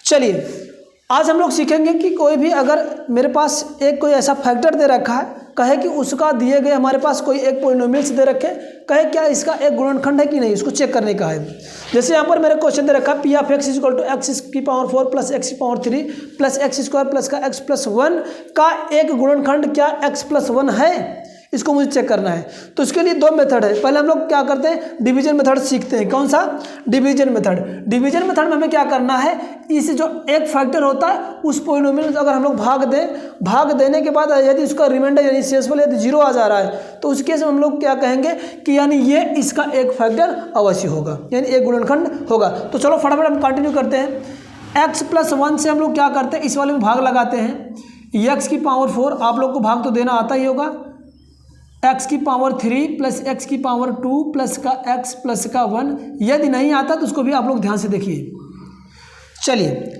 चलिए आज हम लोग सीखेंगे कि कोई भी अगर मेरे पास एक कोई ऐसा फैक्टर दे रखा है, कहे कि उसका दिए गए हमारे पास कोई एक पॉलिनोमियल्स दे रखे, कहे क्या इसका एक गुणनखंड है कि नहीं, इसको चेक करने का है। जैसे यहाँ पर मेरे क्वेश्चन दे रखा है P of X equal to X की पावर 4 प्लस एक्स की power 3 plus X square plus का एक्स प्लस 1 का एक गुणनखंड क्या एक्स प्लस 1 है, इसको मुझे चेक करना है। तो इसके लिए दो मेथड है। पहले हम लोग क्या करते हैं, डिवीजन मेथड सीखते हैं। कौन सा? Division method. डिवीजन मेथड में हमें क्या करना है, इस जो एक फैक्टर होता है उस पॉलिनोमियल अगर हम लोग भाग दें, भाग देने के बाद यदि उसका रिमाइंडर यानी शेषफल यदि 0 आ जा रहा है तो उस केस में हम लोग क्या कहेंगे कि यानी ये इसका एक फैक्टर अवश्य होगा, यानी एक गुणनखंड होगा। तो चलो फटाफट हम कंटिन्यू करते हैं। एक्स प्लस 1 से हम लोग क्या करते हैं, इस वाले में भाग लगाते हैं। एक्स की पावर 4, आप लोग को भाग तो देना आता ही होगा, एक्स की पावर 3 प्लस एक्स की पावर 2 प्लस का एक्स प्लस का 1। यदि नहीं आता तो उसको भी आप लोग ध्यान से देखिए। चलिए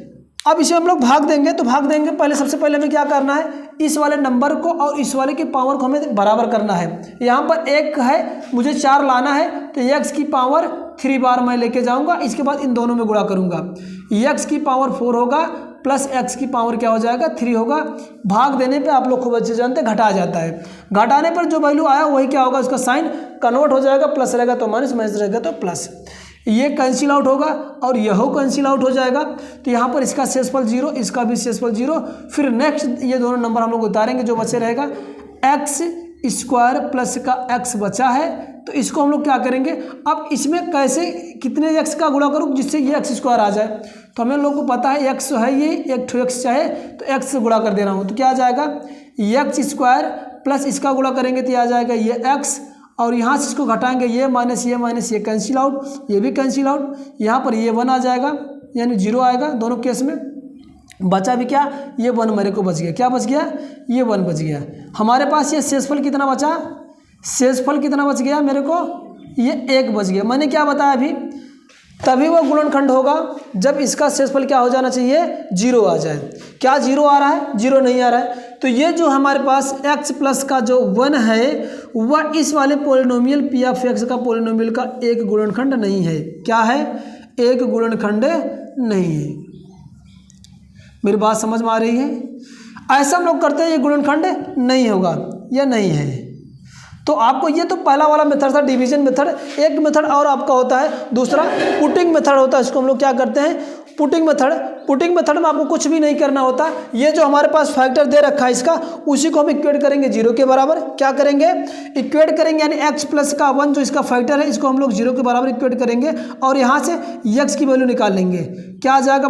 अब इसे हम लोग भाग देंगे, तो भाग देंगे पहले सबसे पहले हमें क्या करना है, इस वाले नंबर को और इस वाले की पावर को हमें बराबर करना है। यहाँ पर एक है, मुझे 4 लाना है, तो एक्स की पावर 3 बार मैं लेके जाऊँगा, इसके बाद इन दोनों में गुणा करूँगा। एक्स की पावर 4 होगा प्लस एक्स की पावर क्या हो जाएगा 3 होगा। भाग देने पे आप लोग खूब अच्छे जानते हैं घटा जाता है, घटाने पर जो वैल्यू आया वही क्या होगा, उसका साइन कन्वर्ट हो जाएगा, प्लस रहेगा तो माइनस, माइनस रहेगा तो प्लस। ये कैंसिल आउट होगा और यह कैंसिल आउट हो जाएगा। तो यहाँ पर इसका शेषफल 0, इसका भी शेषफल 0। फिर नेक्स्ट ये दोनों नंबर हम लोग उतारेंगे, जो बचे रहेगा एक्स स्क्वायर प्लस का एक्स बचा है, तो इसको हम लोग क्या करेंगे, अब इसमें कैसे कितने एक्स का गुणा करूँ जिससे ये एक्स स्क्वायर आ जाए। तो हमें लोगों को पता है एक्स है, ये एक ठो एक्स चाहे तो एक्स से गुणा कर देना हो तो क्या आ जाएगा, एक्स स्क्वायर प्लस इसका गुणा करेंगे तो आ जाएगा ये एक्स, और यहाँ से इसको घटाएंगे ये माइनस ये कैंसिल आउट, ये भी कैंसिल आउट। यहाँ पर ये 1 आ जाएगा यानी 0 आएगा दोनों केस में। बचा भी क्या, ये 1 मेरे को बच गया। क्या बच गया, ये 1 बच गया। हमारे पास ये शेषफल कितना बचा, शेषफल कितना बच गया मेरे को, ये 1 बच गया। मैंने क्या बताया अभी, तभी वो गुणनखंड होगा जब इसका शेषफल क्या हो जाना चाहिए, 0 आ जाए। क्या 0 आ रहा है, 0 नहीं आ रहा है। तो ये जो हमारे पास x प्लस का जो 1 है वह इस वाले पॉलिनोमियल पी ऑफ एक्स का पॉलिनोमियल का एक गुणनखंड नहीं है। क्या है, एक गुणनखंड नहीं है। मेरी बात समझ में आ रही है? ऐसा हम लोग करते हैं, ये गुणनखंड नहीं होगा या नहीं है। तो आपको ये तो पहला वाला मेथड था डिवीजन मेथड। एक मेथड और आपका होता है दूसरा पुटिंग मेथड होता है। इसको हम लोग क्या करते हैं, पुटिंग मेथड। पुटिंग मेथड में आपको कुछ भी नहीं करना होता, ये जो हमारे पास फैक्टर दे रखा है इसका, उसी को हम इक्वेट करेंगे 0 के बराबर। क्या करेंगे, इक्वेट करेंगे, यानी x प्लस का 1 जो इसका फैक्टर है इसको हम लोग 0 के बराबर इक्वेट करेंगे और यहाँ से x की वैल्यू निकाल लेंगे। क्या आ जाएगा,